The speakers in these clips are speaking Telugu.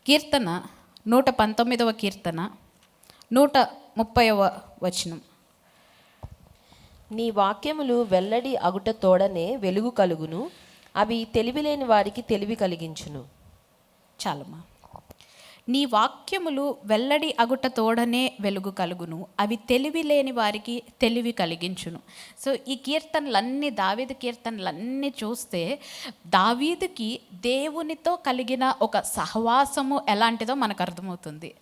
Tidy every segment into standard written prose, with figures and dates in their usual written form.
కీర్తన 119వ కీర్తన 130వ వచనం. నీ వాక్యములు వెల్లడి అగుట తోడనే వెలుగు కలుగును, అవి తెలివిలేని వారికి తెలివి కలిగించును. చాలమ్మా. నీ వాక్యములు వెల్లడి అగుట తోడనే వెలుగు కలుగును, అవి తెలివి లేని వారికి తెలివి కలిగించును. సో ఈ కీర్తనలన్నీ, దావీదు కీర్తనలన్నీ చూస్తే దావీదుకి దేవునితో కలిగిన ఒక సహవాసము ఎలాంటిదో మనకు అర్థమవుతుంది.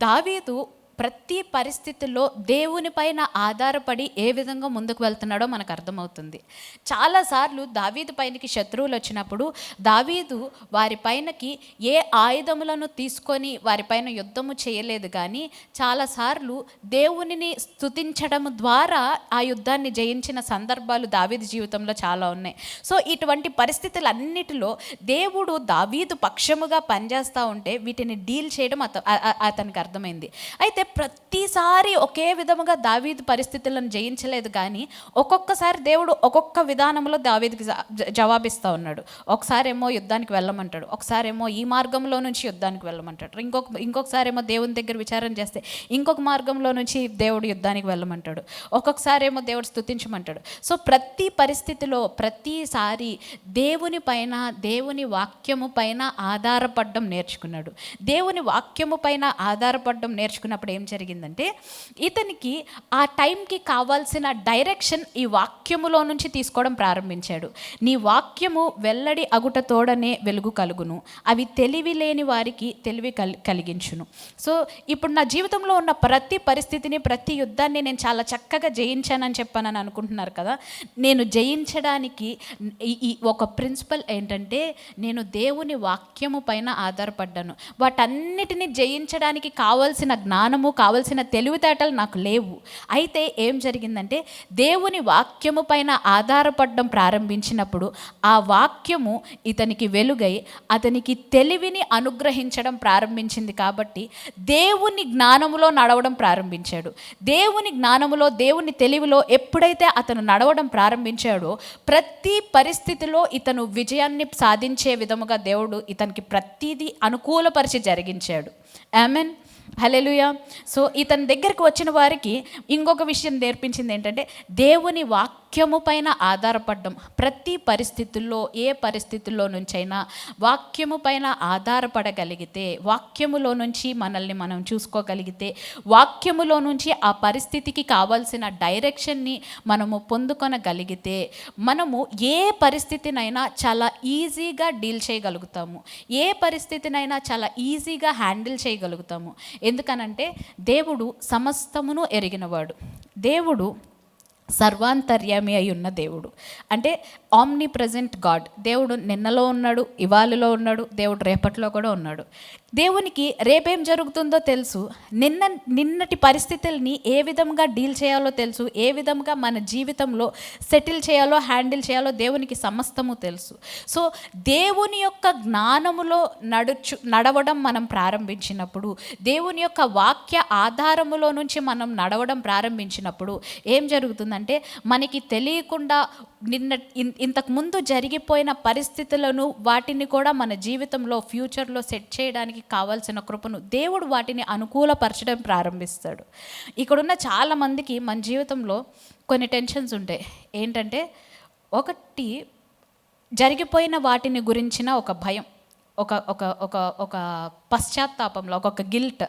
దావీదు ప్రతి పరిస్థితుల్లో దేవుని పైన ఆధారపడి ఏ విధంగా ముందుకు వెళ్తున్నాడో మనకు అర్థమవుతుంది. చాలాసార్లు దావీదు పైనకి శత్రువులు వచ్చినప్పుడు దావీదు వారి పైనకి ఏ ఆయుధములను తీసుకొని వారిపైన యుద్ధము చేయలేదు, కానీ చాలాసార్లు దేవునిని స్తుతించడం ద్వారా ఆ యుద్ధాన్ని జయించిన సందర్భాలు దావీదు జీవితంలో చాలా ఉన్నాయి. సో ఇటువంటి పరిస్థితులన్నిటిలో దేవుడు దావీదు పక్షముగా పనిచేస్తూ ఉంటే వీటిని డీల్ చేయడం అతనికి అర్థమైంది. అయితే ప్రతిసారి ఒకే విధముగా దావీదు పరిస్థితులను జయించలేదు, కానీ ఒక్కొక్కసారి దేవుడు ఒక్కొక్క విధానంలో దావీదుకి జవాబిస్తూ ఉన్నాడు. ఒకసారి ఏమో యుద్ధానికి వెళ్ళమంటాడు, ఒకసారి ఏమో ఈ మార్గంలో నుంచి యుద్ధానికి వెళ్ళమంటాడు, ఇంకొకసారి ఏమో దేవుని దగ్గర విచారణ చేస్తే ఇంకొక మార్గంలో నుంచి దేవుడు యుద్ధానికి వెళ్ళమంటాడు, ఒక్కొక్కసారి ఏమో దేవుడు స్తుతించమంటాడు. సో ప్రతి పరిస్థితిలో ప్రతిసారి దేవుని పైన, దేవుని వాక్యము పైన ఆధారపడడం నేర్చుకున్నాడు. దేవుని వాక్యము పైన ఆధారపడడం నేర్చుకున్నప్పుడు ఏం జరిగిందంటే, ఇతనికి ఆ టైంకి కావాల్సిన డైరెక్షన్ ఈ వాక్యములో నుంచి తీసుకోవడం ప్రారంభించాడు. నీ వాక్యము వెల్లడి అగుట తోడనే వెలుగు కలుగును, అవి తెలివి లేని వారికి తెలివి కలిగించును. సో ఇప్పుడు నా జీవితంలో ఉన్న ప్రతి పరిస్థితిని, ప్రతి యుద్ధాన్ని నేను చాలా చక్కగా జయించానని చెప్పానని అనుకుంటున్నారు కదా. నేను జయించడానికి ఈ ఒక ప్రిన్సిపల్ ఏంటంటే, నేను దేవుని వాక్యము పైన ఆధారపడ్డాను. వాటన్నిటిని జయించడానికి కావలసిన జ్ఞానము, కావలసిన తెలివితేటలు నాకు లేవు. అయితే ఏం జరిగిందంటే, దేవుని వాక్యము పైన ఆధారపడడం ప్రారంభించినప్పుడు ఆ వాక్యము ఇతనికి వెలుగై అతనికి తెలివిని అనుగ్రహించడం ప్రారంభించింది. కాబట్టి దేవుని జ్ఞానములో నడవడం ప్రారంభించాడు. దేవుని జ్ఞానములో, దేవుని తెలివిలో ఎప్పుడైతే అతను నడవడం ప్రారంభించాడో ప్రతి పరిస్థితిలో ఇతను విజయాన్ని సాధించే విధముగా దేవుడు ఇతనికి ప్రతిదీ అనుకూలపరిచి జరిగించాడు. ఆమెన్, హల్లెలూయా. సో ఇతని దగ్గరికి వచ్చిన వారికి ఇంకొక విషయం నేర్పించింది ఏంటంటే, దేవుని వాక్యము పైన ఆధారపడడం. ప్రతి పరిస్థితుల్లో, ఏ పరిస్థితుల్లో నుంచైనా వాక్యము పైన ఆధారపడగలిగితే, వాక్యములో నుంచి మనల్ని మనం చూసుకోగలిగితే, వాక్యములో నుంచి ఆ పరిస్థితికి కావాల్సిన డైరెక్షన్ని మనము పొందుకొనగలిగితే, మనము ఏ పరిస్థితినైనా చాలా ఈజీగా డీల్ చేయగలుగుతాము, ఏ పరిస్థితినైనా చాలా ఈజీగా హ్యాండిల్ చేయగలుగుతాము. ఎందుకనంటే దేవుడు సమస్తమును ఎరిగినవాడు. దేవుడు సర్వాంతర్యామి అయి ఉన్న దేవుడు. అంటే ఆమ్ని ప్రజెంట్ గాడ్. దేవుడు నిన్నలో ఉన్నాడు, ఇవాళలో ఉన్నాడు, దేవుడు రేపట్లో కూడా ఉన్నాడు. దేవునికి రేపేం జరుగుతుందో తెలుసు, నిన్నటి పరిస్థితుల్ని ఏ విధంగా డీల్ చేయాలో తెలుసు, ఏ విధంగా మన జీవితంలో సెటిల్ చేయాలో, హ్యాండిల్ చేయాలో దేవునికి సమస్తము తెలుసు. సో దేవుని యొక్క జ్ఞానములో నడవడం మనం ప్రారంభించినప్పుడు, దేవుని యొక్క వాక్య ఆధారములో నుంచి మనం నడవడం ప్రారంభించినప్పుడు ఏం జరుగుతుందంటే, మనకి తెలియకుండా ఇంతకుముందు జరిగిపోయిన పరిస్థితులను, వాటిని కూడా మన జీవితంలో ఫ్యూచర్లో సెట్ చేయడానికి కావాల్సిన కృపను దేవుడు వాటిని అనుకూలపరచడం ప్రారంభిస్తాడు. ఇక్కడున్న చాలామందికి మన జీవితంలో కొన్ని టెన్షన్స్ ఉంటాయి. ఏంటంటే, ఒకటి జరిగిపోయిన వాటిని గురించిన ఒక భయం, ఒక ఒక ఒక ఒక పశ్చాత్తాపంలో ఒక గిల్ట్.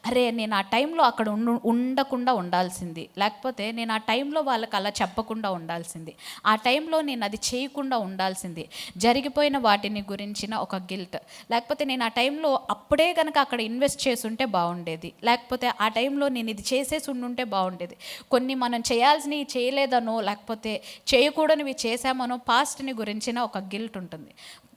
అరే నేను ఆ టైంలో అక్కడ ఉండకుండా ఉండాల్సింది, లేకపోతే నేను ఆ టైంలో వాళ్ళకి అలా చెప్పకుండా ఉండాల్సింది, ఆ టైంలో నేను అది చేయకుండా ఉండాల్సింది, జరిగిపోయిన వాటిని గురించిన ఒక గిల్ట్. లేకపోతే నేను ఆ టైంలో అప్పుడే కనుక అక్కడ ఇన్వెస్ట్ చేసుంటే బాగుండేది, లేకపోతే ఆ టైంలో నేను ఇది చేసేసి ఉండుంటే బాగుండేది. కొన్ని మనం చేయాల్సినవి చేయలేదనో, లేకపోతే చేయకూడనివి చేశామనో పాస్ట్ని గురించిన ఒక గిల్ట్ ఉంటుంది.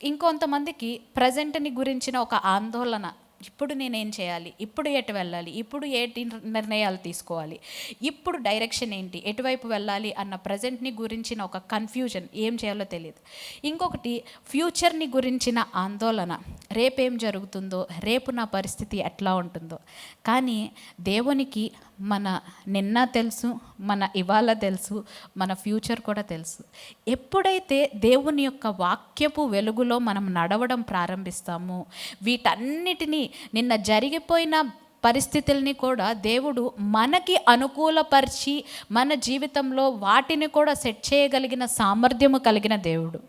ఇంకొంతమందికి ప్రజెంట్ని గురించిన ఒక ఆందోళన. ఇప్పుడు నేనేం చేయాలి, ఇప్పుడు ఎటు వెళ్ళాలి, ఇప్పుడు ఏటి నిర్ణయాలు తీసుకోవాలి, ఇప్పుడు డైరెక్షన్ ఏంటి, ఎటువైపు వెళ్ళాలి అన్న ప్రజెంట్ని గురించిన ఒక కన్ఫ్యూజన్, ఏం చేయాలో తెలియదు. ఇంకొకటి ఫ్యూచర్ని గురించిన ఆందోళన, రేపేం జరుగుతుందో, రేపు నా పరిస్థితి ఎట్లా ఉంటుందో. కానీ దేవునికి మన నిన్న తెలుసు, మన ఇవాళ తెలుసు, మన ఫ్యూచర్ కూడా తెలుసు. ఎప్పుడైతే దేవుని యొక్క వాక్యపు వెలుగులో మనం నడవడం ప్రారంభిస్తామో, వీటన్నిటినీ నిన్న జరిగిపోయిన పరిస్థితుల్ని కూడా దేవుడు మనకి అనుకూలపరిచి మన జీవితంలో వాటిని కూడా సెట్ చేయగలిగిన సామర్థ్యము కలిగిన దేవుడు.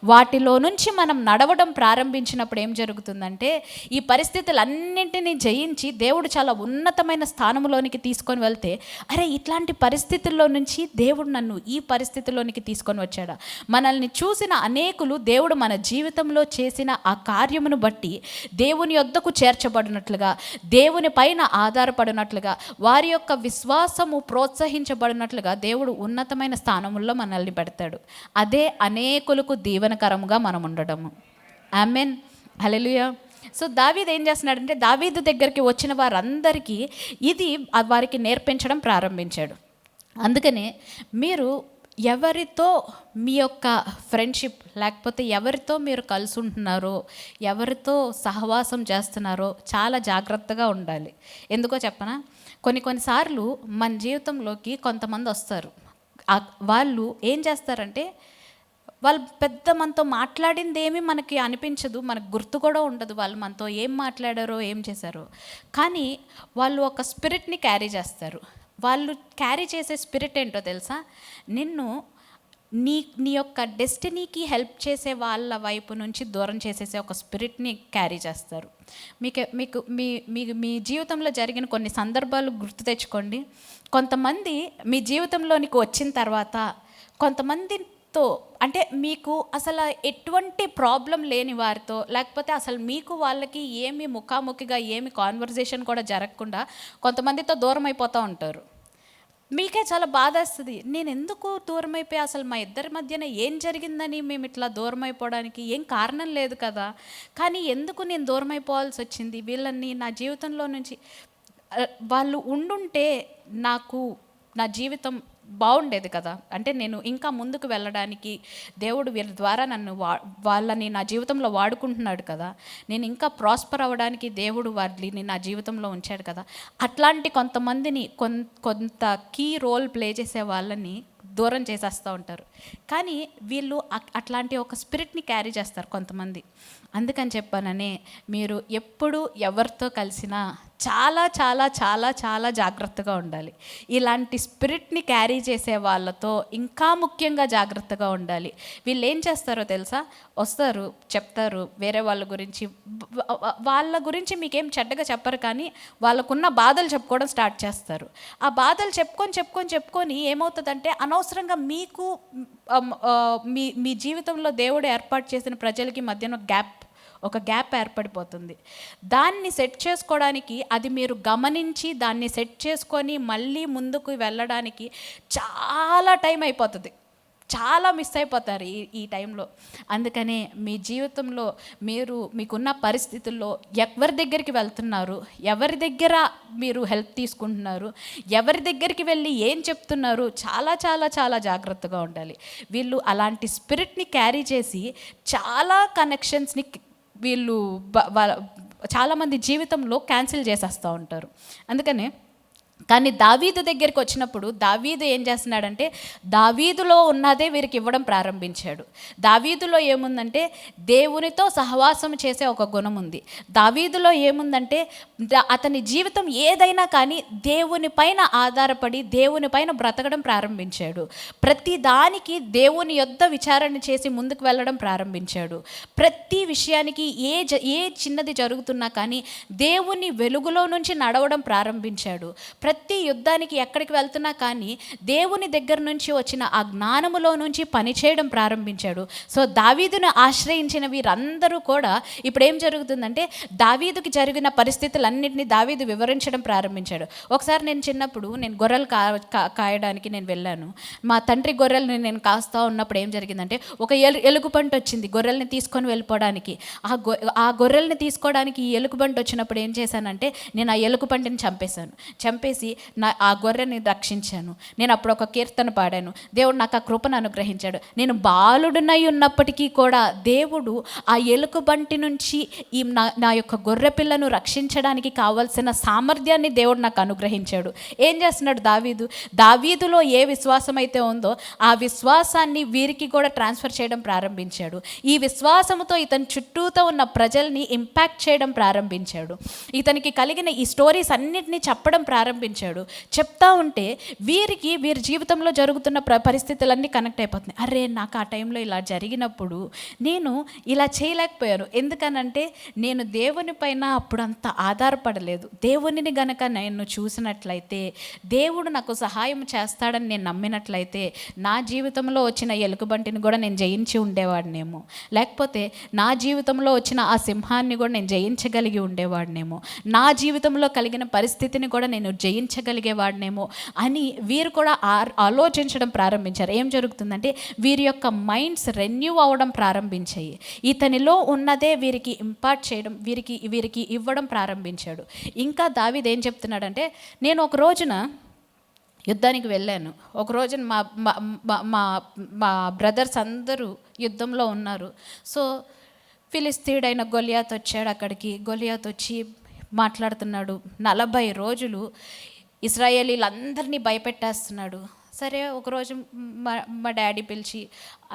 వాటిలో నుంచి మనం నడవడం ప్రారంభించినప్పుడు ఏం జరుగుతుందంటే, ఈ పరిస్థితులన్నింటినీ జయించి దేవుడు చాలా ఉన్నతమైన స్థానంలోనికి తీసుకొని వెళ్తే, అరే ఇట్లాంటి పరిస్థితుల్లో నుంచి దేవుడు నన్ను ఈ పరిస్థితిలోనికి తీసుకొని వచ్చాడా. మనల్ని చూసిన అనేకులు దేవుడు మన జీవితంలో చేసిన ఆ కార్యమును బట్టి దేవుని యొద్దకు చేర్చబడినట్లుగా, దేవుని పైన ఆధారపడినట్లుగా, వారి యొక్క విశ్వాసము ప్రోత్సహించబడినట్లుగా దేవుడు ఉన్నతమైన స్థానంలో మనల్ని పెడతాడు. అదే అనేకులకు దీవెనకరముగా మనం ఉండడము. ఆమెన్, హల్లెలూయా. సో దావీదు ఏం చేస్తున్నాడంటే, దావీదు దగ్గరికి వచ్చిన వారందరికీ ఇది వారికి నేర్పించడం ప్రారంభించాడు. అందుకనే మీరు ఎవరితో మీ యొక్క ఫ్రెండ్షిప్, లేకపోతే ఎవరితో మీరు కలిసి ఉంటున్నారో, ఎవరితో సహవాసం చేస్తున్నారో చాలా జాగ్రత్తగా ఉండాలి. ఎందుకో చెప్పనా, కొన్నిసార్లు మన జీవితంలోకి కొంతమంది వస్తారు. వాళ్ళు ఏం చేస్తారంటే, వాళ్ళు పెద్ద మనతో మాట్లాడింది ఏమీ మనకి అనిపించదు, మనకు గుర్తు కూడా ఉండదు వాళ్ళు మనతో ఏం మాట్లాడారో ఏం చేశారో. కానీ వాళ్ళు ఒక స్పిరిట్ని క్యారీ చేస్తారు. వాళ్ళు క్యారీ చేసే స్పిరిట్ ఏంటో తెలుసా, నిన్ను నీ యొక్క డెస్టినీకి హెల్ప్ చేసే వాళ్ళ వైపు నుంచి దూరం చేసేసే ఒక స్పిరిట్ని క్యారీ చేస్తారు. మీకు మీ జీవితంలో జరిగిన కొన్ని సందర్భాలు గుర్తు తెచ్చుకోండి. కొంతమంది మీ జీవితంలోనికి వచ్చిన తర్వాత కొంతమందితో, అంటే మీకు అసలు ఎటువంటి ప్రాబ్లం లేని వారితో, లేకపోతే అసలు మీకు వాళ్ళకి ఏమి ముఖాముఖిగా ఏమి కాన్వర్జేషన్ కూడా జరగకుండా కొంతమందితో దూరం అయిపోతూ ఉంటారు. మీకే చాలా బాధ వస్తుంది, నేను ఎందుకు దూరం అయిపోయి, అసలు మా ఇద్దరి మధ్యన ఏం జరిగిందని మేము ఇట్లా దూరం అయిపోవడానికి ఏం కారణం లేదు కదా, కానీ ఎందుకు నేను దూరం అయిపోవాల్సి వచ్చింది వీళ్ళని నా జీవితంలో నుంచి. వాళ్ళు ఉండుంటే నాకు నా జీవితం బాగుండేది కదా, అంటే నేను ఇంకా ముందుకు వెళ్ళడానికి దేవుడు వీళ్ళ ద్వారా నన్ను వాళ్ళని నా జీవితంలో వాడుకుంటున్నాడు కదా, నేను ఇంకా ప్రాస్పర్ అవ్వడానికి దేవుడు వాళ్ళని నా జీవితంలో ఉంచాడు కదా. అట్లాంటి కొంతమందిని కొంత కీ రోల్ ప్లే చేసే వాళ్ళని దూరం చేసేస్తూ ఉంటారు. కానీ వీళ్ళు అట్లాంటి ఒక స్పిరిట్ని క్యారీ చేస్తారు కొంతమంది. అందుకని చెప్పాననే, మీరు ఎప్పుడు ఎవరితో కలిసినా చాలా చాలా చాలా చాలా జాగ్రత్తగా ఉండాలి. ఇలాంటి స్పిరిట్ని క్యారీ చేసే వాళ్ళతో ఇంకా ముఖ్యంగా జాగ్రత్తగా ఉండాలి. వీళ్ళు ఏం చేస్తారో తెలుసా, వస్తారు, చెప్తారు వేరే వాళ్ళ గురించి మీకేం చెడ్డగా చెప్పరు, కానీ వాళ్ళకున్న బాధలు చెప్పుకోవడం స్టార్ట్ చేస్తారు. ఆ బాధలు చెప్పుకొని ఏమవుతుందంటే, అనవసరంగా మీకు మీ జీవితంలో దేవుడు ఏర్పాటు చేసిన ప్రజలకి మధ్యన ఒక గ్యాప్ ఏర్పడిపోతుంది. దాన్ని సెట్ చేసుకోవడానికి, అది మీరు గమనించి దాన్ని సెట్ చేసుకొని మళ్ళీ ముందుకు వెళ్ళడానికి చాలా టైం అయిపోతుంది, చాలా మిస్ అయిపోతారు ఈ టైంలో. అందుకనే మీ జీవితంలో మీకున్న పరిస్థితుల్లో ఎవరి దగ్గరికి వెళ్తున్నారు, ఎవరి దగ్గర మీరు హెల్ప్ తీసుకుంటున్నారు, ఎవరి దగ్గరికి వెళ్ళి ఏం చెప్తున్నారు, చాలా చాలా చాలా జాగ్రత్తగా ఉండాలి. వీళ్ళు అలాంటి స్పిరిట్ని క్యారీ చేసి చాలా కనెక్షన్స్ని వీళ్ళు చాలామంది జీవితంలో క్యాన్సిల్ చేసేస్తూ ఉంటారు. అందుకనే కానీ దావీదు దగ్గరికి వచ్చినప్పుడు దావీదు ఏం చేస్తున్నాడంటే, దావీదులో ఉన్నదే వీరికి ఇవ్వడం ప్రారంభించాడు. దావీదులో ఏముందంటే, దేవునితో సహవాసం చేసే ఒక గుణం ఉంది. దావీదులో ఏముందంటే, అతని జీవితం ఏదైనా కానీ దేవుని పైన ఆధారపడి దేవుని పైన బ్రతకడం ప్రారంభించాడు. ప్రతి దానికి దేవుని యొద్ద విచారణ చేసి ముందుకు వెళ్ళడం ప్రారంభించాడు. ప్రతి విషయానికి ఏ చిన్నది జరుగుతున్నా కానీ దేవుని వెలుగులో నుంచి నడవడం ప్రారంభించాడు. ప్రతి యుద్ధానికి ఎక్కడికి వెళ్తున్నా కానీ దేవుని దగ్గర నుంచి వచ్చిన ఆ జ్ఞానములో నుంచి పనిచేయడం ప్రారంభించాడు. సో దావీదును ఆశ్రయించిన వీరందరూ కూడా ఇప్పుడు ఏం జరుగుతుందంటే, దావీదుకి జరిగిన పరిస్థితులన్నింటినీ దావీదు వివరించడం ప్రారంభించాడు. ఒకసారి నేను చిన్నప్పుడు గొర్రెలు కాయడానికి నేను వెళ్ళాను. మా తండ్రి గొర్రెల్ని నేను కాస్తా ఉన్నప్పుడు ఏం జరిగిందంటే, ఒక ఎలుగుబంటి వచ్చింది గొర్రెల్ని తీసుకొని వెళ్ళిపోవడానికి. ఆ గొర్రెల్ని తీసుకోవడానికి ఈ ఎలుగుబంటి వచ్చినప్పుడు ఏం చేశానంటే, నేను ఆ ఎలుగుబంటిని చంపేశాను. చంపేసి ఆ గొర్రెని రక్షించాను. నేను అప్పుడు ఒక కీర్తన పాడాను, దేవుడు నాకు ఆ కృపను అనుగ్రహించాడు. నేను బాలుడునై ఉన్నప్పటికీ కూడా దేవుడు ఆ ఎలుకబంటి నుంచి నా యొక్క గొర్రె పిల్లను రక్షించడానికి కావాల్సిన సామర్థ్యాన్ని దేవుడు నాకు అనుగ్రహించాడు. ఏం చేస్తున్నాడు దావీదులో ఏ విశ్వాసం అయితే ఉందో ఆ విశ్వాసాన్ని వీరికి కూడా ట్రాన్స్ఫర్ చేయడం ప్రారంభించాడు. ఈ విశ్వాసంతో ఇతని చుట్టూతో ఉన్న ప్రజల్ని ఇంపాక్ట్ చేయడం ప్రారంభించాడు. ఇతనికి కలిగిన ఈ స్టోరీస్ అన్నిటినీ చెప్పడం ప్రారంభించాడు. చెప్తా ఉంటే వీరి జీవితంలో జరుగుతున్న పరిస్థితులన్నీ కనెక్ట్ అయిపోతున్నాయి. అరే, నాకు ఆ టైంలో ఇలా జరిగినప్పుడు నేను ఇలా చేయలేకపోయాను. ఎందుకనంటే నేను దేవుని పైన అప్పుడు అంత ఆధారపడలేదు. దేవునిని గనక నేను చూసినట్లయితే, దేవుడు నాకు సహాయం చేస్తాడని నేను నమ్మినట్లయితే నా జీవితంలో వచ్చిన ఎలుకబంటిని కూడా నేను జయించి ఉండేవాడినేమో, లేకపోతే నా జీవితంలో వచ్చిన ఆ సింహాన్ని కూడా నేను జయించగలిగి ఉండేవాడినేమో, నా జీవితంలో కలిగిన పరిస్థితిని కూడా నేను జయించగలిగేవాడినేమో అని వీరు కూడా ఆలోచించడం ప్రారంభించారు. ఏం జరుగుతుందంటే వీరి యొక్క మైండ్స్ రెన్యూ అవ్వడం ప్రారంభించాయి. ఇతనిలో ఉన్నదే వీరికి ఇంపార్ట్ చేయడం, వీరికి ఇవ్వడం ప్రారంభించాడు. ఇంకా దావీదు ఏం చెప్తున్నాడంటే, నేను ఒక రోజున యుద్ధానికి వెళ్ళాను. ఒక రోజున మా బ్రదర్స్ అందరూ యుద్ధంలో ఉన్నారు. సో ఫిలిస్తీయుడైన గొలియాత్ వచ్చాడు అక్కడికి. గొలియాత్ వచ్చి మాట్లాడుతున్నాడు. 40 రోజులు ఇశ్రాయేలీలందరినీ భయపెట్టేస్తున్నాడు. సరే, ఒకరోజు మా డాడీ పిలిచి,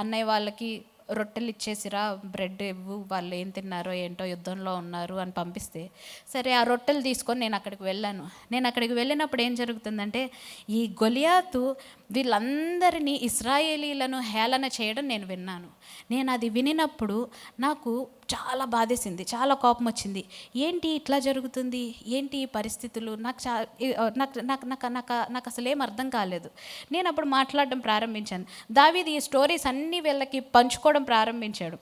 అన్నయ్య వాళ్ళకి రొట్టెలు ఇచ్చేసిరా, బ్రెడ్ ఇవ్వు, వాళ్ళు ఏం తిన్నారో ఏంటో, యుద్ధంలో ఉన్నారు అని పంపిస్తే, సరే ఆ రొట్టెలు తీసుకొని నేను అక్కడికి వెళ్ళాను. నేను అక్కడికి వెళ్ళినప్పుడు ఏం జరుగుతుందంటే, ఈ గొలియాతు వీళ్ళందరినీ, ఇశ్రాయేలీలను హేళన చేయడం నేను విన్నాను. నేను అది వినినప్పుడు నాకు చాలా బాధేసింది, చాలా కోపం వచ్చింది. ఏంటి ఇట్లా జరుగుతుంది, ఏంటి ఈ పరిస్థితులు, నాకు అసలు ఏం అర్థం కాలేదు. నేను అప్పుడు మాట్లాడడం ప్రారంభించాను. దావీదు ఈ స్టోరీస్ అన్నీ వీళ్ళకి పంచుకోవడం ప్రారంభించాడు.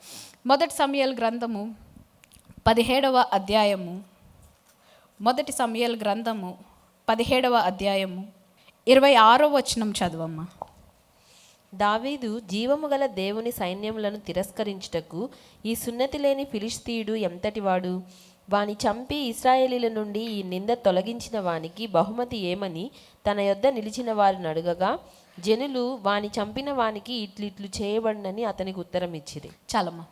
1 సమూయేలు గ్రంథము 17వ అధ్యాయము 1 సమూయేలు గ్రంథము 17వ అధ్యాయము 26వ వచనం చదువమ్మా. దావీదు జీవము గల దేవుని సైన్యములను తిరస్కరించుటకు ఈ సున్నతి లేని ఫిలిష్తీయుడు ఎంతటివాడు? వాని చంపి ఇశ్రాయేలీల నుండి ఈ నింద తొలగించిన వానికి బహుమతి ఏమని తన యొద్ద నిలిచిన వారిని అడగగా, జనులు వాని చంపిన వానికి ఇట్లు చేయబడినని అతనికి ఉత్తరం ఇచ్చిరి. చాలమ్మా.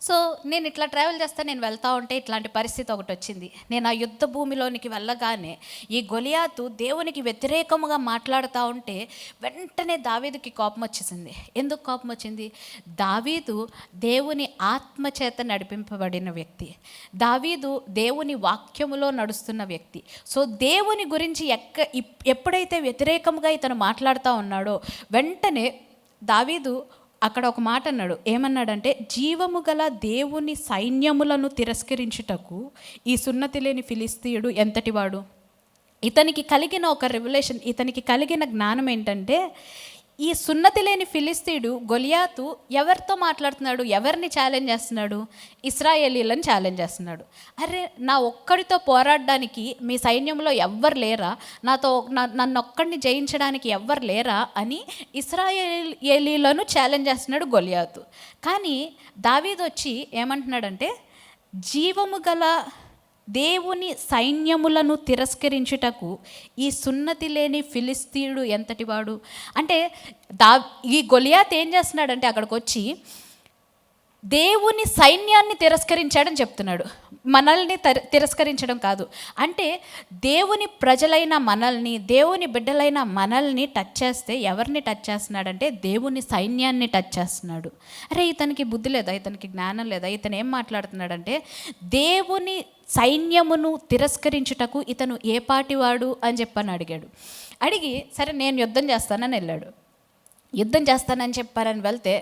సో నేను ఇట్లా ట్రావెల్ చేస్తా, నేను వెళ్తూ ఉంటే ఇట్లాంటి పరిస్థితి ఒకటి వచ్చింది. నేను ఆ యుద్ధ భూమిలోనికి వెళ్ళగానే ఈ గొలియాతు దేవునికి వ్యతిరేకముగా మాట్లాడుతూ ఉంటే వెంటనే దావీదుకి కోపం వచ్చేసింది. ఎందుకు కోపం వచ్చింది? దావీదు దేవుని ఆత్మచేత నడిపింపబడిన వ్యక్తి. దావీదు దేవుని వాక్యములో నడుస్తున్న వ్యక్తి. సో దేవుని గురించి ఎప్పుడైతే వ్యతిరేకంగా ఇతను మాట్లాడుతూ ఉన్నాడో వెంటనే దావీదు అక్కడ ఒక మాట అన్నాడు. ఏమన్నాడంటే, జీవము గల దేవుని సైన్యములను తిరస్కరించుటకు ఈ సున్నతి లేని ఫిలిస్తీయుడు ఎంతటివాడు? ఇతనికి కలిగిన ఒక రెవల్యూషన్, ఇతనికి కలిగిన జ్ఞానం ఏంటంటే, ఈ సున్నతి లేని ఫిలిస్తీయుడు గొలియాతు ఎవరితో మాట్లాడుతున్నాడు, ఎవరిని ఛాలెంజ్ చేస్తున్నాడు? ఇశ్రాయేలీలను ఛాలెంజ్ చేస్తున్నాడు. అరే, నా ఒక్కడితో పోరాడడానికి మీ సైన్యంలో ఎవ్వరు లేరా? నన్ను ఒక్కడిని జయించడానికి ఎవ్వరు లేరా అని ఇశ్రాయేలీలను ఛాలెంజ్ చేస్తున్నాడు గొలియాతు. కానీ దావీదు వచ్చి ఏమంటున్నాడంటే, జీవము గల దేవుని సైన్యములను తిరస్కరించుటకు ఈ సున్నతి లేని ఫిలిస్తీయుడు ఎంతటివాడు అంటే, ఈ గొలియాత్ ఏం చేస్తున్నాడంటే అక్కడికి వచ్చి దేవుని సైన్యాన్ని తిరస్కరించాడని చెప్తున్నాడు. మనల్ని తిరస్కరించడం కాదు. అంటే దేవుని ప్రజలైన మనల్ని, దేవుని బిడ్డలైన మనల్ని టచ్ చేస్తే ఎవరిని టచ్ చేస్తున్నాడంటే దేవుని సైన్యాన్ని టచ్ చేస్తున్నాడు. అరే, ఇతనికి బుద్ధి లేదా, ఇతనికి జ్ఞానం లేదా? ఇతను ఏం మాట్లాడుతున్నాడంటే, దేవుని సైన్యమును తిరస్కరించుటకు ఇతను ఏ పాటివాడు అని చెప్పని అడిగాడు. అడిగి సరే నేను యుద్ధం చేస్తానని వెళ్ళాడు. యుద్ధం చేస్తానని చెప్పారని వెళ్తే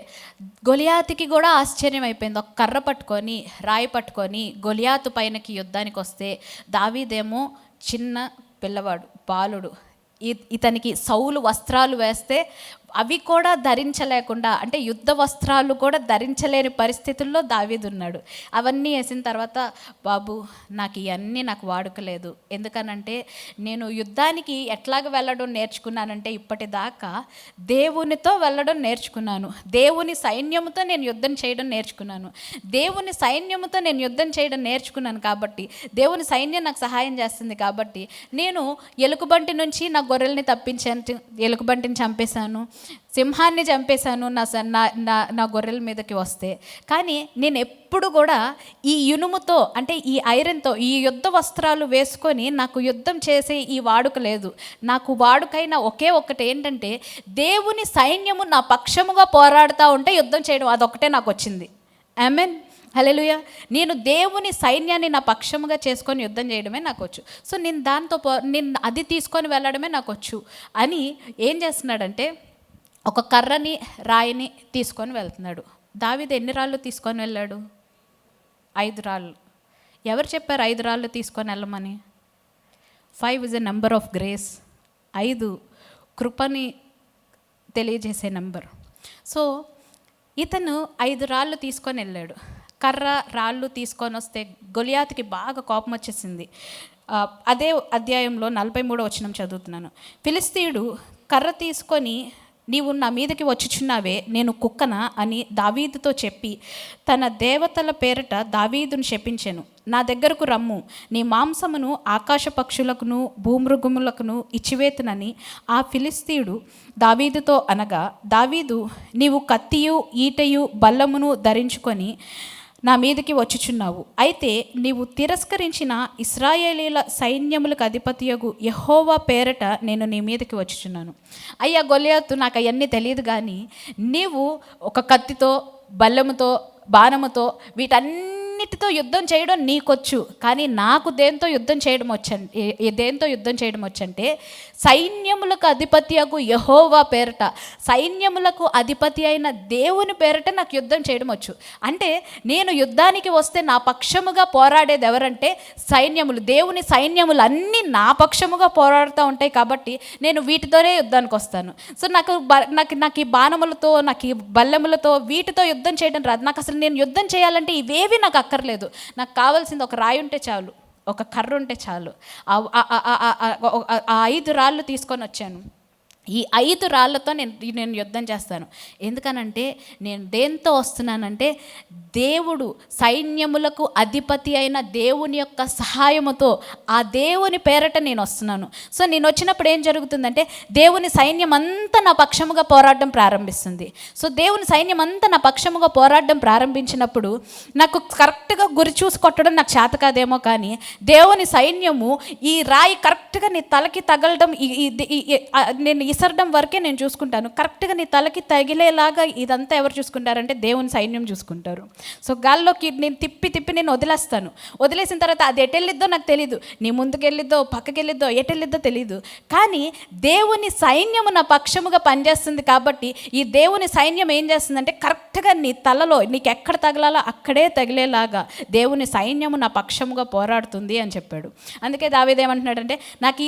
గొలియాతుకి కూడా ఆశ్చర్యం అయిపోయింది. ఒక కర్ర పట్టుకొని, రాయి పట్టుకొని గొలియాతు పైనకి యుద్ధానికి వస్తే దావీదేమో చిన్న పిల్లవాడు, బాలుడు. ఇతనికి సౌలు వస్త్రాలు వేస్తే అవి కూడా ధరించలేకుండా, అంటే యుద్ధ వస్త్రాలు కూడా ధరించలేని పరిస్థితుల్లో దావీదు ఉన్నాడు. అవన్నీ వేసిన తర్వాత, బాబు నాకు ఇవన్నీ నాకు వాడుకలేదు, ఎందుకనంటే నేను యుద్ధానికి ఎట్లాగ వెళ్ళడం నేర్చుకున్నానంటే ఇప్పటిదాకా దేవునితో వెళ్ళడం నేర్చుకున్నాను, దేవుని సైన్యముతో నేను యుద్ధం చేయడం నేర్చుకున్నాను, దేవుని సైన్యముతో నేను యుద్ధం చేయడం నేర్చుకున్నాను. కాబట్టి దేవుని సైన్యం నాకు సహాయం చేస్తుంది. కాబట్టి నేను ఎలుకబంటి నుంచి నా గొర్రెల్ని తప్పించాను, ఎలుకబంటిని చంపేశాను, సింహాన్ని చంపేశాను నా గొర్రెల మీదకి వస్తే. కానీ నేను ఎప్పుడు కూడా ఈ ఇనుముతో, అంటే ఈ ఐరన్తో, ఈ యుద్ధ వస్త్రాలు వేసుకొని నాకు యుద్ధం చేసే ఈ వాడుక లేదు. నాకు వాడుకైన ఒకే ఒక్కటి ఏంటంటే దేవుని సైన్యము నా పక్షముగా పోరాడుతూ ఉంటే యుద్ధం చేయడం, అదొక్కటే నాకు వచ్చింది. ఆమేన్, హల్లెలూయా. నేను దేవుని సైన్యాన్ని నా పక్షముగా చేసుకొని యుద్ధం చేయడమే నాకు వచ్చు. సో నేను దాంతో నేను అది తీసుకొని వెళ్ళడమే నాకు వచ్చు అని ఏం చేస్తున్నాడంటే ఒక కర్రని రాయిని తీసుకొని వెళ్తున్నాడు. దావీదు ఎన్ని రాళ్ళు తీసుకొని వెళ్ళాడు? 5 రాళ్ళు. ఎవరు చెప్పారు 5 రాళ్ళు తీసుకొని వెళ్ళమని? 5 is a number of grace. 5 కృపని తెలియజేసే నెంబర్. సో ఇతను 5 రాళ్ళు తీసుకొని వెళ్ళాడు. కర్ర రాళ్ళు తీసుకొని వస్తే గొలియాతుకి బాగా కోపం వచ్చేసింది. అదే అధ్యాయంలో 43వ వచనం చదువుతున్నాను. ఫిలిష్తీయుడు కర్ర తీసుకొని, నీవు నా మీదకి వచ్చుచున్నావే, నేను కుక్కనా అని దావీదుతో చెప్పి తన దేవతల పేరిట దావీదును శపించెను. నా దగ్గరకు రమ్ము, నీ మాంసమును ఆకాశ పక్షులకును భూమృగములకును ఇచ్చివేతునని ఆ ఫిలిష్తీయుడు దావీదుతో అనగా, దావీదు, నీవు కత్తియు ఈటయు బల్లమును ధరించుకొని నా మీదకి వచ్చుచున్నావు. అయితే నీవు తిరస్కరించిన ఇశ్రాయేలీల సైన్యములకు అధిపతియగు యెహోవా పేరట నేను నీ మీదకి వచ్చుచున్నాను. అయ్యా గొలియాతు, నాకు అవన్నీ తెలియదు, కానీ నీవు ఒక కత్తితో, బల్లముతో, బాణముతో, వీటన్నిటితో యుద్ధం చేయడం నీకొచ్చు. కానీ నాకు దేంతో యుద్ధం చేయడం వచ్చంటే సైన్యములకు అధిపతియగు యెహోవా పేరట, సైన్యములకు అధిపతి అయిన దేవుని పేరట నాకు యుద్ధం చేయడం వచ్చు. అంటే నేను యుద్ధానికి వస్తే నా పక్షముగా పోరాడేది ఎవరంటే సైన్యములు, దేవుని సైన్యములు అన్నీ నా పక్షముగా పోరాడుతూ ఉంటాయి. కాబట్టి నేను వీటితోనే యుద్ధానికి వస్తాను. సో నాకు ఈ బాణములతో, నాకు ఈ బల్లెములతో, వీటితో యుద్ధం చేయడం రాదు. నాకు అసలు నేను యుద్ధం చేయాలంటే ఇవేవి నాకు అక్కర్లేదు. నాకు కావాల్సింది ఒక రాయి ఉంటే చాలు, ఒక కర్ర ఉంటే చాలు. ఆ 5 రాళ్ళు తీసుకొని వచ్చాను. ఈ 5 రాళ్లతో నేను యుద్ధం చేస్తాను. ఎందుకనంటే నేను దేంతో వస్తున్నానంటే దేవుడు, సైన్యములకు అధిపతి అయిన దేవుని యొక్క సహాయముతో, ఆ దేవుని పేరట నేను వస్తున్నాను. సో నేను వచ్చినప్పుడు ఏం జరుగుతుందంటే దేవుని సైన్యం అంతా నా పక్షముగా పోరాడడం ప్రారంభిస్తుంది. సో దేవుని సైన్యం అంతా నా పక్షముగా పోరాడడం ప్రారంభించినప్పుడు నాకు కరెక్ట్గా గురి చూసి కొట్టడం నాకు చేత కాదేమో, కానీ దేవుని సైన్యము ఈ రాయి కరెక్ట్గా నీ తలకి తగలడం, నేను ఇసరడం వరకే నేను చూసుకుంటాను. కరెక్ట్గా నీ తలకి తగిలేలాగా ఇదంతా ఎవరు చూసుకుంటారంటే దేవుని సైన్యం చూసుకుంటారు. సో గాల్లోకి నేను తిప్పి నేను వదిలేస్తాను. వదిలేసిన తర్వాత అది ఎటెళ్ళిద్దో నాకు తెలీదు, నీ ముందుకెళ్ళిద్దో పక్కకెళ్ళిద్దో ఎటెళ్ళిద్దో తెలీదు, కానీ దేవుని సైన్యము నా పక్షముగా పనిచేస్తుంది. కాబట్టి ఈ దేవుని సైన్యం ఏం చేస్తుందంటే కరెక్ట్గా నీ తలలో నీకు ఎక్కడ తగలాలో అక్కడే తగిలేలాగా దేవుని సైన్యము నా పక్షముగా పోరాడుతుంది అని చెప్పాడు. అందుకే దావీదు ఏమంటున్నాడంటే నాకు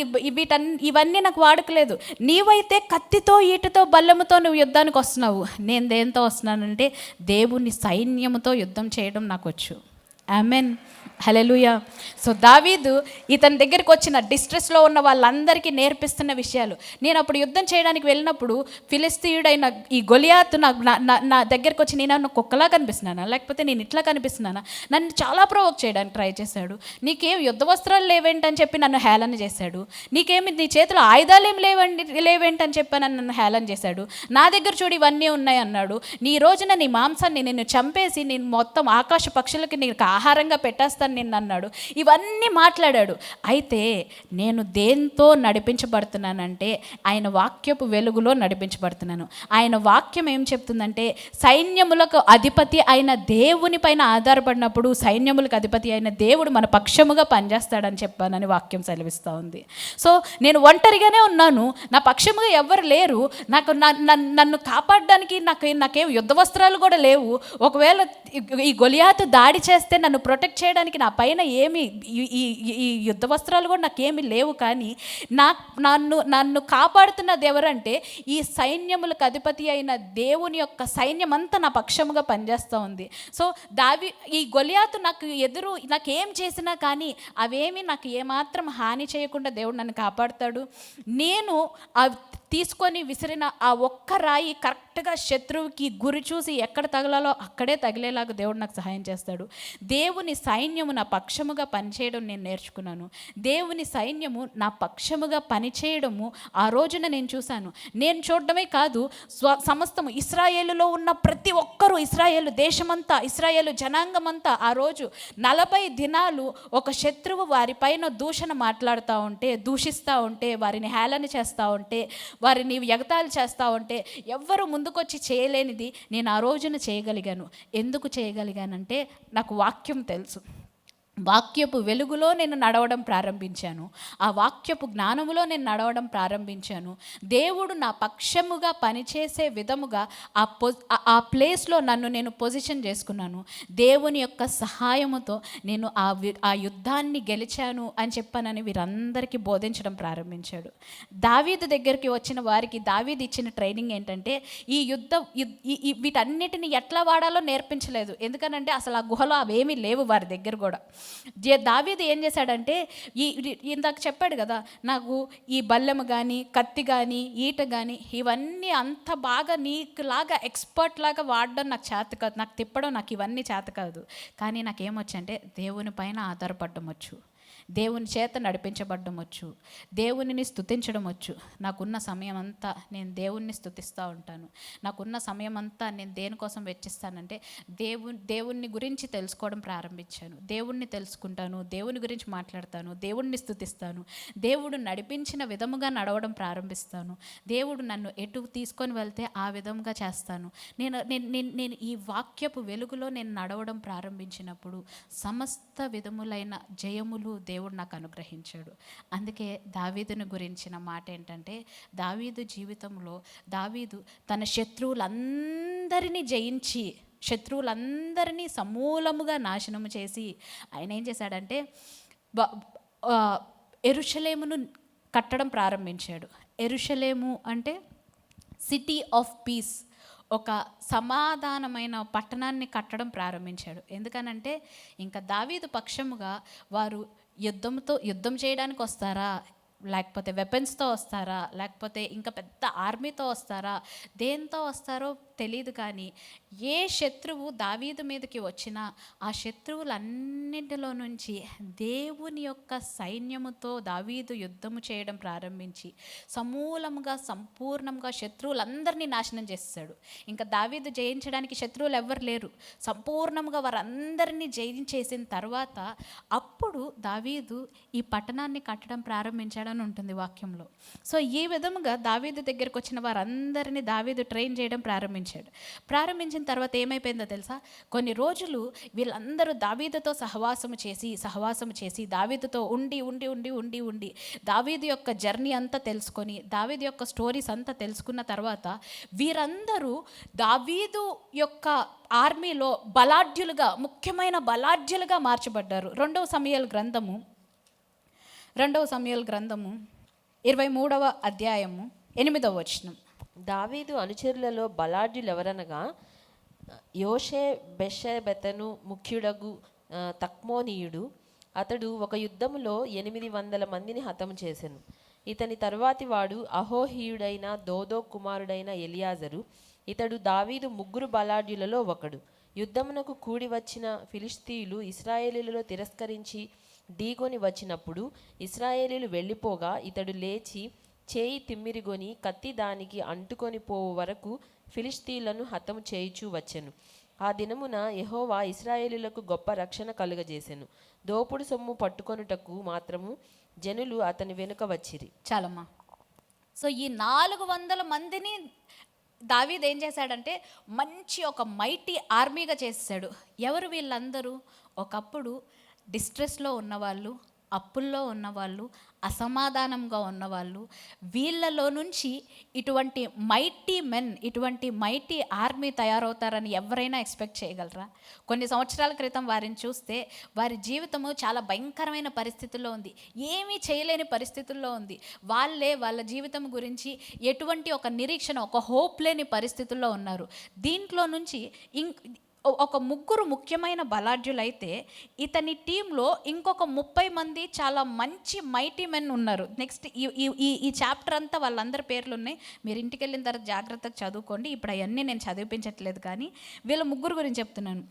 ఇవన్నీ నాకు వాడుకలేదు, నీవైతే కత్తితో, ఈటతో, బల్లెముతో నువ్వు యుద్ధానికి వస్తున్నావు. నేను దేంతో వస్తున్నానంటే దేవుని సైన్యముతో యుద్ధం చేయడం నాకు వచ్చు. ఆమెన్, హల్లెలూయా. సో దావీదు ఇతని దగ్గరికి వచ్చిన డిస్ట్రెస్లో ఉన్న వాళ్ళందరికీ నేర్పిస్తున్న విషయాలు. నేను అప్పుడు యుద్ధం చేయడానికి వెళ్ళినప్పుడు ఫిలిష్తీయుడైన ఈ గొలియాతు నా దగ్గరికి వచ్చి, నేను కుక్కలా కనిపిస్తున్నానా లేకపోతే నేను ఇట్లా కనిపిస్తున్నానా, నన్ను చాలా ప్రొవోక్ చేయడానికి ట్రై చేశాడు. నీకేం యుద్ధ వస్త్రాలు లేవేంటని చెప్పి నన్ను హేళన చేశాడు. నీ చేతిలో ఆయుధాలు ఏం లేవేంటని చెప్పి నన్ను హేళన చేశాడు. నా దగ్గర చూడు ఇవన్నీ ఉన్నాయి అన్నాడు. నీ రోజున నీ మాంసాన్ని నేను చంపేసి నేను మొత్తం ఆకాశ పక్షులకి నీకు ఆహారంగా పెట్టేస్తాను నిన్ను అన్నాడు. ఇవన్నీ మాట్లాడాడు. అయితే నేను దేంతో నడిపించబడుతున్నానంటే ఆయన వాక్యపు వెలుగులో నడిపించబడుతున్నాను. ఆయన వాక్యం ఏం చెప్తుందంటే సైన్యములకు అధిపతి అయిన దేవుని పైన ఆధారపడినప్పుడు సైన్యములకు అధిపతి అయిన దేవుడు మన పక్షముగా పనిచేస్తాడని చెప్పానని వాక్యం సెలవిస్తూ ఉంది. సో నేను ఒంటరిగానే ఉన్నాను, నా పక్షముగా ఎవ్వరు లేరు, నన్ను కాపాడడానికి నాకేం యుద్ధ వస్త్రాలు కూడా లేవు. ఒకవేళ ఈ గొలియాతు దాడి చేస్తే నన్ను ప్రొటెక్ట్ చేయడానికి నా పైన ఏమి ఈ యుద్ధ వస్త్రాలు కూడా నాకేమీ లేవు, కానీ నన్ను నన్ను కాపాడుతున్నది ఎవరంటే ఈ సైన్యములకు అధిపతి అయిన దేవుని యొక్క సైన్యం అంతా నా పక్షముగా పనిచేస్తూ ఉంది. సో ఈ గొలియాతు నాకేం చేసినా కానీ అవేమి నాకు ఏమాత్రం హాని చేయకుండా దేవుడు నన్ను కాపాడుతాడు. నేను తీసుకొని విసిరిన ఆ ఒక్క రాయి కరెక్ట్గా శత్రువుకి గురి చూసి ఎక్కడ తగలాలో అక్కడే తగిలేలాగా దేవుడు నాకు సహాయం చేస్తాడు. దేవుని సైన్యము నా పక్షముగా పనిచేయడం నేను నేర్చుకున్నాను. దేవుని సైన్యము నా పక్షముగా పనిచేయడము ఆ రోజున నేను చూశాను. నేను చూడడమే కాదు, సమస్తము ఇశ్రాయేలులో ఉన్న ప్రతి ఒక్కరూ, ఇశ్రాయేలు దేశమంతా, ఇశ్రాయేలు జనాంగమంతా ఆ రోజు 40 దినాలు ఒక శత్రువు వారిపైన దూషణ మాట్లాడుతూ ఉంటే, దూషిస్తూ ఉంటే, వారిని హేళన చేస్తూ ఉంటే, వారిని ఎగతాళి చేస్తూ ఉంటే ఎవ్వరూ ముందుకొచ్చి చేయలేనిది నేను ఆ రోజున చేయగలిగాను. ఎందుకు చేయగలిగానంటే నాకు వాక్యం తెలుసు. వాక్యపు వెలుగులో నేను నడవడం ప్రారంభించాను. ఆ వాక్యపు జ్ఞానములో నేను నడవడం ప్రారంభించాను. దేవుడు నా పక్షముగా పనిచేసే విధముగా ఆ ప్లేస్లో నన్ను నేను పొజిషన్ చేసుకున్నాను. దేవుని యొక్క సహాయముతో నేను ఆ యుద్ధాన్ని గెలిచాను అని చెప్పానని వీరందరికీ బోధించడం ప్రారంభించాడు. దావీదు దగ్గరికి వచ్చిన వారికి దావీదు ఇచ్చిన ట్రైనింగ్ ఏంటంటే వీటన్నిటిని ఎట్లా వాడాలో నేర్పించలేదు. ఎందుకనంటే అసలు ఆ గుహలో అవేమీ లేవు వారి దగ్గర కూడా. దావీదు ఏం చేశాడంటే ఇందాక చెప్పాడు కదా, నాకు ఈ బల్లెము కానీ, కత్తి కానీ, ఈట కానీ ఇవన్నీ అంత బాగా నీకులాగా ఎక్స్పర్ట్ లాగా వాడడం నాకు చేత కాదు, నాకు తిప్పడం నాకు ఇవన్నీ చేత కాదు. కానీ నాకేమొచ్చంటే దేవుని పైన ఆధారపడడం వచ్చు, దేవుని చేత నడిపించబడ్డం వచ్చు, దేవునిని స్తుతించడం వచ్చు. నాకున్న సమయం అంతా నేను దేవుణ్ణి స్తుతిస్తూ ఉంటాను. నాకున్న సమయం అంతా నేను దేనికోసం వెచ్చిస్తానంటే దేవుణ్ణి గురించి తెలుసుకోవడం ప్రారంభించాను. దేవుణ్ణి తెలుసుకుంటాను, దేవుని గురించి మాట్లాడతాను, దేవుణ్ణి స్తుతిస్తాను, దేవుడు నడిపించిన విధముగా నడవడం ప్రారంభిస్తాను. దేవుడు నన్ను ఎటు తీసుకొని వెళ్తే ఆ విధంగా చేస్తాను. నేను ఈ వాక్యపు వెలుగులో నేను నడవడం ప్రారంభించినప్పుడు సమస్త విధములైన జయములు దేవుడు నాకు అనుగ్రహించాడు. అందుకే దావీదుని గురించిన మాట ఏంటంటే, దావీదు జీవితంలో దావీదు తన శత్రువులందరినీ జయించి, శత్రువులందరినీ సమూలముగా నాశనము చేసి ఆయన ఏం చేశాడంటే యెరూషలేమును కట్టడం ప్రారంభించాడు. యెరూషలేము అంటే సిటీ ఆఫ్ పీస్, ఒక సమాధానమైన పట్టణాన్ని కట్టడం ప్రారంభించాడు. ఎందుకనంటే ఇంకా దావీదు పక్షముగా వారు యుద్ధం చేయడానికి వస్తారా, లేకపోతే వెపన్స్తో వస్తారా, లేకపోతే ఇంకా పెద్ద ఆర్మీతో వస్తారా, దేంతో వస్తారో తెలియదు, కానీ ఏ శత్రువు దావీదు మీదకి వచ్చినా ఆ శత్రువులన్నింటిలో నుంచి దేవుని యొక్క సైన్యముతో దావీదు యుద్ధము చేయడం ప్రారంభించి సమూలముగా సంపూర్ణంగా శత్రువులందరినీ నాశనం చేస్తాడు. ఇంకా దావీదు జయించడానికి శత్రువులు ఎవ్వరు లేరు. సంపూర్ణంగా వారందరినీ జయించేసిన తర్వాత అప్పుడు దావీదు ఈ పట్టణాన్ని కట్టడం ప్రారంభించాడని ఉంటుంది వాక్యంలో. సో ఈ విధముగా దావీదు దగ్గరికి వచ్చిన వారందరినీ దావీదు ట్రైన్ చేయడం ప్రారంభించిన తర్వాత ఏమైపోయిందో తెలుసా, కొన్ని రోజులు వీళ్ళందరూ దావీదుతో సహవాసము చేసి దావీదుతో ఉండి దావీదు యొక్క జర్నీ అంతా తెలుసుకొని, దావీదు యొక్క స్టోరీస్ అంతా తెలుసుకున్న తర్వాత వీరందరూ దావీదు యొక్క ఆర్మీలో ముఖ్యమైన బలాఢ్యులుగా మార్చబడ్డారు. 2వ సమూయేలు గ్రంథము 23వ అధ్యాయము 8వ వచనం. దావీదు అనుచరులలో బలాఢ్యులెవరనగా యోషే బెషెబెతను ముఖ్యుడగు తక్మోనీయుడు. అతడు ఒక యుద్ధములో 800 మందిని హతము చేసెను. ఇతని తరువాతి వాడు అహోహీయుడైన దోదో కుమారుడైన ఎలియాజరు. ఇతడు దావీదు 3 బలాఢ్యులలో ఒకడు. యుద్ధమునకు కూడి వచ్చిన ఫిలిష్తీయులు ఇశ్రాయేలీయులలో తిరస్కరించి ఢీకొని వచ్చినప్పుడు ఇశ్రాయేలీయులు వెళ్ళిపోగా ఇతడు లేచి చేయి తిమ్మిరిగొని కత్తి దానికి అంటుకొని పోవు వరకు ఫిలిష్తీయులను హతము చేయుచూ వచ్చెను. ఆ దినమున యెహోవా ఇశ్రాయేలీయులకు గొప్ప రక్షణ కలుగజేసెను. దోపుడు సొమ్ము పట్టుకొనుటకు మాత్రము జనులు అతని వెనుక వచ్చిరి. చాలమ్మా. సో ఈ 400 మందిని దావీదు ఏం చేశాడంటే మంచి ఒక మైటీ ఆర్మీగా చేసేసాడు. ఎవరు వీళ్ళందరూ? ఒకప్పుడు డిస్ట్రెస్లో ఉన్నవాళ్ళు, అప్పుల్లో ఉన్నవాళ్ళు, అసమాధానంగా ఉన్నవాళ్ళు, వీళ్ళలో నుంచి ఇటువంటి మైటీ మెన్, ఇటువంటి మైటీ ఆర్మీ తయారవుతారని ఎవరైనా ఎక్స్పెక్ట్ చేయగలరా? కొన్ని సంవత్సరాల క్రితం వారిని చూస్తే వారి జీవితము చాలా భయంకరమైన పరిస్థితుల్లో ఉంది, ఏమీ చేయలేని పరిస్థితుల్లో ఉంది. వాళ్ళ జీవితం గురించి ఎటువంటి ఒక నిరీక్షణ, ఒక హోప్ లేని పరిస్థితుల్లో ఉన్నారు. దీంట్లో నుంచి ఒక ముగ్గురు ముఖ్యమైన బలాఢ్యులైతే ఇతని టీంలో ఇంకొక 30 మంది చాలా మంచి మైటీ మెన్ ఉన్నారు. నెక్స్ట్ ఈ చాప్టర్ అంతా వాళ్ళందరి పేర్లు ఉన్నాయి, మీరు ఇంటికి వెళ్ళిన తర్వాత జాగ్రత్తగా చదువుకోండి. ఇప్పుడు అవన్నీ నేను చదివించట్లేదు, కానీ వీళ్ళ ముగ్గురు గురించి చెప్తున్నాను.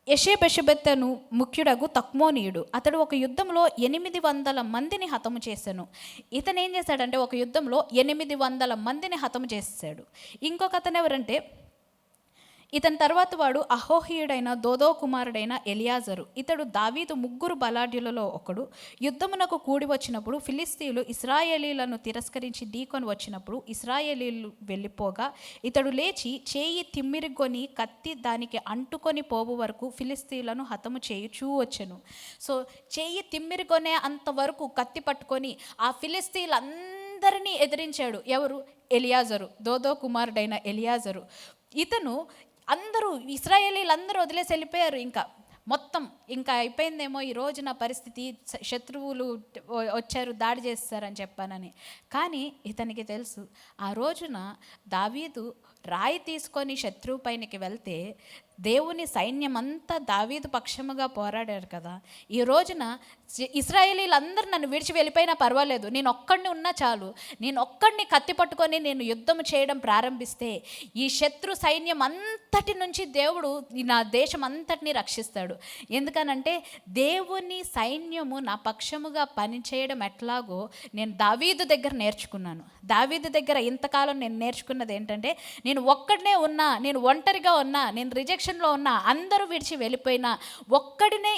యెషెబెషెబెతను ముఖ్యుడగు తక్మోనీయుడు, అతడు ఒక యుద్ధంలో 800 మందిని హతము చేశాను. ఇతను ఏం చేశాడంటే ఒక యుద్ధంలో 800 మందిని హతము చేశాడు. ఇంకొక అతను ఎవరంటే ఇతని తర్వాత వాడు అహోహీయుడైన దోదో కుమారుడైన ఎలియాజరు. ఇతడు దావీదు ముగ్గురు బలాఢ్యులలో ఒకడు. యుద్ధమునకు కూడి వచ్చినప్పుడు ఫిలిస్తీయులు ఇశ్రాయేలీలను తిరస్కరించి ఢీకొని వచ్చినప్పుడు ఇశ్రాయేలీలు వెళ్ళిపోగా ఇతడు లేచి చేయి తిమ్మిరిగొని కత్తి దానికి అంటుకొని పోవు వరకు ఫిలిస్తీయులను హతము చేయుచూ వచ్చెను. సో చేయి తిమ్మిరిగొనే అంతవరకు కత్తి పట్టుకొని ఆ ఫిలిస్తీయులందరినీ ఎదిరించాడు. ఎవరు? ఎలియాజరు, దోదో కుమారుడైన ఎలియాజరు. ఇతను అందరూ ఇశ్రాయేలీలందరూ వదిలేసి వెళ్ళిపోయారు. ఇంకా అయిపోయిందేమో ఈ రోజు నా పరిస్థితి, శత్రువులు వచ్చారు దాడి చేస్తారని చెప్పానని. కానీ ఇతనికి తెలుసు, ఆ రోజున దావీదు రాయి తీసుకొని శత్రువు పైనకి వెళ్తే దేవుని సైన్యం అంతా దావీదు పక్షముగా పోరాడారు కదా. ఈ రోజున ఇశ్రాయేలీలందరూ నన్ను విడిచి వెళ్ళిపోయినా పర్వాలేదు, నేను ఒక్కడిని ఉన్నా చాలు, నేను ఒక్కడిని కత్తి పట్టుకొని నేను యుద్ధం చేయడం ప్రారంభిస్తే ఈ శత్రు సైన్యం అంతటి నుంచి దేవుడు నా దేశం అంతటిని రక్షిస్తాడు. ఎందుకనంటే దేవుని సైన్యము నా పక్షముగా పనిచేయడం ఎట్లాగో నేను దావీదు దగ్గర నేర్చుకున్నాను. దావీదు దగ్గర ఇంతకాలం నేను నేర్చుకున్నది ఏంటంటే, నేను ఒక్కడనే ఉన్నా, నేను ఒంటరిగా ఉన్నా, నేను రిజెక్షన్లో ఉన్నా, అందరూ విడిచి వెళ్ళిపోయినా ఒక్కడినే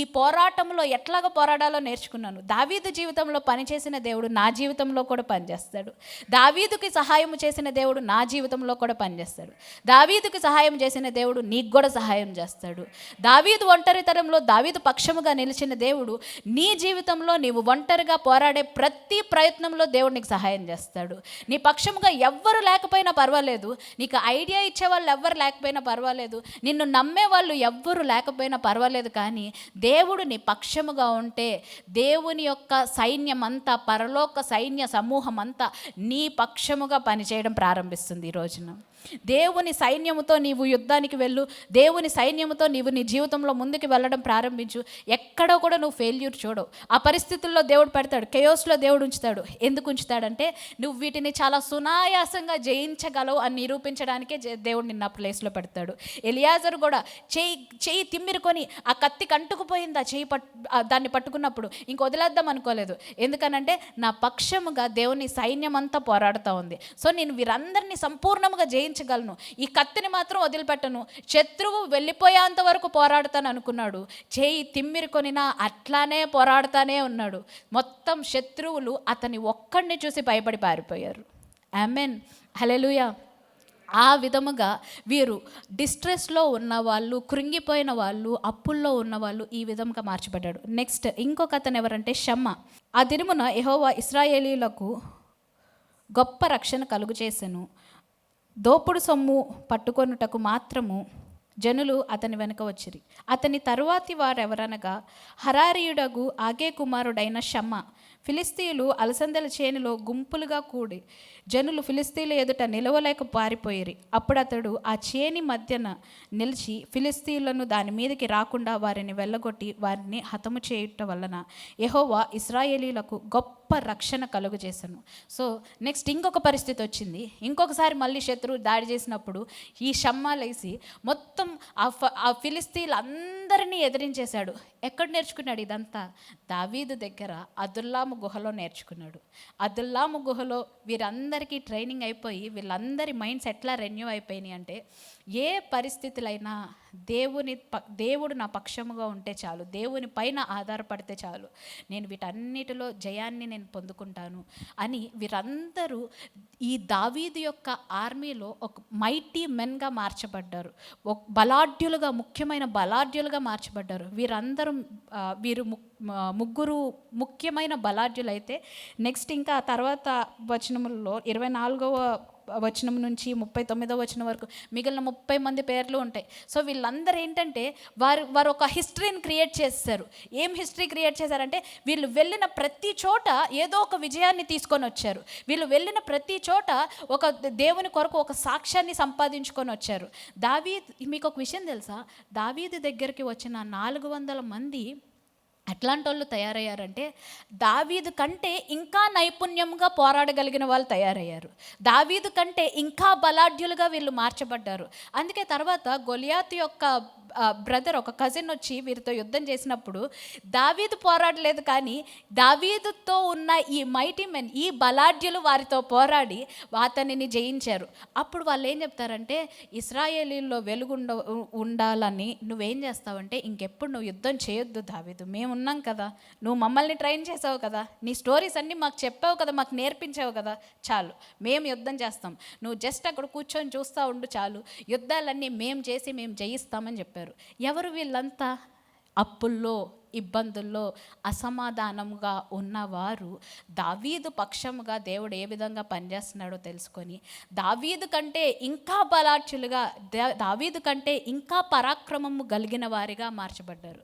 ఈ పోరాటంలో ఎట్లాగ పోరాడాలో నేర్చుకున్నాను. దావీదు జీవితంలో పనిచేసిన దేవుడు నా జీవితంలో కూడా పనిచేస్తాడు. దావీదుకి సహాయం చేసిన దేవుడు నా జీవితంలో కూడా పనిచేస్తాడు. దావీదుకి సహాయం చేసిన దేవుడు నీకు కూడా సహాయం చేస్తాడు. దావీదు ఒంటరితనంలో దావీదు పక్షముగా నిలిచిన దేవుడు నీ జీవితంలో నీవు ఒంటరిగా పోరాడే ప్రతి ప్రయత్నంలో దేవుడు నీకు సహాయం చేస్తాడు. నీ పక్షముగా ఎవ్వరు లేకపోయినా పర్వాలేదు, నీకు ఐడియా ఇచ్చే వాళ్ళు ఎవ్వరు లేకపోయినా పర్వాలేదు, నిన్ను నమ్మే వాళ్ళు ఎవ్వరు లేకపోయినా పర్వాలేదు, కానీ దేవుడు నీ పక్షముగా ఉంటే దేవుని యొక్క సైన్యం అంతా, పరలోక సైన్య సమూహం అంతా నీ పక్షముగా పనిచేయడం ప్రారంభిస్తుంది. ఈ రోజున దేవుని సైన్యముతో నీవు యుద్ధానికి వెళ్ళు, దేవుని సైన్యముతో నీవు నీ జీవితంలో ముందుకు వెళ్ళడం ప్రారంభించు. ఎక్కడో కూడా నువ్వు ఫెయిల్యూర్ చూడవు. ఆ పరిస్థితుల్లో దేవుడు పెడతాడు, కేయోస్లో దేవుడు ఉంచుతాడు. ఎందుకు ఉంచుతాడంటే నువ్వు వీటిని చాలా సునాయాసంగా జయించగలవు అని నిరూపించడానికే దేవుడు నిన్న ప్లేస్లో పెడతాడు. ఎలియాజరు కూడా చెయ్యి తిమ్మిరుకొని ఆ కత్తి కంటుకుపోయింది, ఆ చెయ్యి దాన్ని పట్టుకున్నప్పుడు ఇంక వదిలేద్దాం అనుకోలేదు. ఎందుకనంటే నా పక్షముగా దేవుని సైన్యం అంతా పోరాడుతూ ఉంది. సో నేను వీరందరినీ సంపూర్ణంగా జయించగలను, ఈ కత్తిని మాత్రం వదిలిపెట్టను, శత్రువు వెళ్ళిపోయేంత వరకు పోరాడుతాను అనుకున్నాడు. చేయి తిమ్మిరుకొనినా అట్లానే పోరాడుతానే ఉన్నాడు. మొత్తం శత్రువులు అతని ఒక్కడిని చూసి భయపడి పారిపోయారు. ఆమెన్, హల్లెలూయా. ఆ విధముగా వీరు డిస్ట్రెస్లో ఉన్నవాళ్ళు, కృంగిపోయిన వాళ్ళు, అప్పుల్లో ఉన్నవాళ్ళు ఈ విధంగా మార్చబడ్డాడు. నెక్స్ట్ ఇంకొక అతను ఎవరంటే షమ్మా. ఆ దినమున యెహోవా ఇశ్రాయేలీయులకు గొప్ప రక్షణ కలుగు చేసెను. దోపుడు సొమ్ము పట్టుకొనుటకు మాత్రము జనులు అతని వెనుక వచ్చిరి. అతని తరువాతి వారెవరనగా హరారీయుడగు ఆగే కుమారుడైన షమ్మా. ఫిలిస్తీయులు అలసందల చేనులో గుంపులుగా కూడి జనులు ఫిలిస్తీయుల ఎదుట నిలవలేక పారిపోయిరి. అప్పుడు అతడు ఆ చేని మధ్యన నిలిచి ఫిలిస్తీయులను దాని మీదకి రాకుండా వారిని వెళ్ళగొట్టి వారిని హతము చేయుట వలన యెహోవా ఇశ్రాయేలీయులకు గొప్ప రక్షణ కలుగు చేశాను. సో నెక్స్ట్ ఇంకొక పరిస్థితి వచ్చింది. ఇంకొకసారి మళ్ళీ శత్రువు దాడి చేసినప్పుడు ఈ షమ్మా లేసి మొత్తం ఆ ఫిలిస్తీయులు అందరినీ ఎదిరించేశాడు. ఎక్కడ నేర్చుకున్నాడు ఇదంతా? దావీదు దగ్గర అదుల్లాము గుహలో నేర్చుకున్నాడు. అదుల్లాము గుహలో వీరందరికీ ట్రైనింగ్ అయిపోయి వీళ్ళందరి మైండ్స్ ఎట్లా రెన్యూ అయిపోయినాయి అంటే, ఏ పరిస్థితులైనా దేవుడు నా పక్షముగా ఉంటే చాలు, దేవుని పైన ఆధారపడితే చాలు, నేను వీటన్నిటిలో జయాన్ని నేను పొందుకుంటాను అని వీరందరూ ఈ దావీదు యొక్క ఆర్మీలో ఒక మైటీ మెన్గా మార్చబడ్డారు. ఒక బలాఢ్యులుగా, ముఖ్యమైన బలాఢ్యులుగా మార్చబడ్డారు. వీరు ముగ్గురు ముఖ్యమైన బలాఢ్యులైతే నెక్స్ట్ ఇంకా తర్వాత వచనములలో 24వ వచనం నుంచి 39వ వచనం వరకు మిగిలిన 30 మంది పేర్లు ఉంటాయి. సో వీళ్ళందరూ ఏంటంటే వారు ఒక హిస్టరీని క్రియేట్ చేశారు. ఏం హిస్టరీ క్రియేట్ చేశారంటే వీళ్ళు వెళ్ళిన ప్రతి చోట ఏదో ఒక విజయాన్ని తీసుకొని వచ్చారు. వీళ్ళు వెళ్ళిన ప్రతి చోట ఒక దేవుని కొరకు ఒక సాక్ష్యాన్ని సంపాదించుకొని వచ్చారు. మీకు ఒక విషయం తెలుసా, దావీదు దగ్గరికి వచ్చిన 400 మంది ఎట్లాంటి వాళ్ళు తయారయ్యారంటే దావీదు కంటే ఇంకా నైపుణ్యంగా పోరాడగలిగిన వాళ్ళు తయారయ్యారు. దావీదు కంటే ఇంకా బలాఢ్యులుగా వీళ్ళు మార్చబడ్డారు. అందుకే తర్వాత గొలియాతు యొక్క బ్రదర్, ఒక కజిన్ వచ్చి వీరితో యుద్ధం చేసినప్పుడు దావీదు పోరాడలేదు, కానీ దావీదుతో ఉన్న ఈ మైటీ మెన్, ఈ బలాఢ్యులు వారితో పోరాడి అతనిని జయించారు. అప్పుడు వాళ్ళు ఏం చెప్తారంటే, ఇశ్రాయేలీల్లో ఉండాలని నువ్వేం చేస్తావంటే ఇంకెప్పుడు నువ్వు యుద్ధం చేయొద్దు దావీదు, మేము ఉన్నాం కదా, నువ్వు మమ్మల్ని ట్రైన్ చేసావు కదా, నీ స్టోరీస్ అన్నీ మాకు చెప్పావు కదా, మాకు నేర్పించావు కదా, చాలు మేము యుద్ధం చేస్తాం, నువ్వు జస్ట్ అక్కడ కూర్చొని చూస్తూ ఉండు చాలు, యుద్ధాలన్నీ మేము చేసి మేము జయిస్తామని చెప్పారు. ఎవరు వీళ్ళంతా? అప్పుల్లో, ఇబ్బందుల్లో, అసమాధానంగా ఉన్నవారు దావీదు పక్షముగా దేవుడు ఏ విధంగా పనిచేస్తున్నాడో తెలుసుకొని దావీదు కంటే ఇంకా బలాఢ్యులుగా, దావీదు కంటే ఇంకా పరాక్రమము కలిగిన వారిగా మార్చబడ్డారు.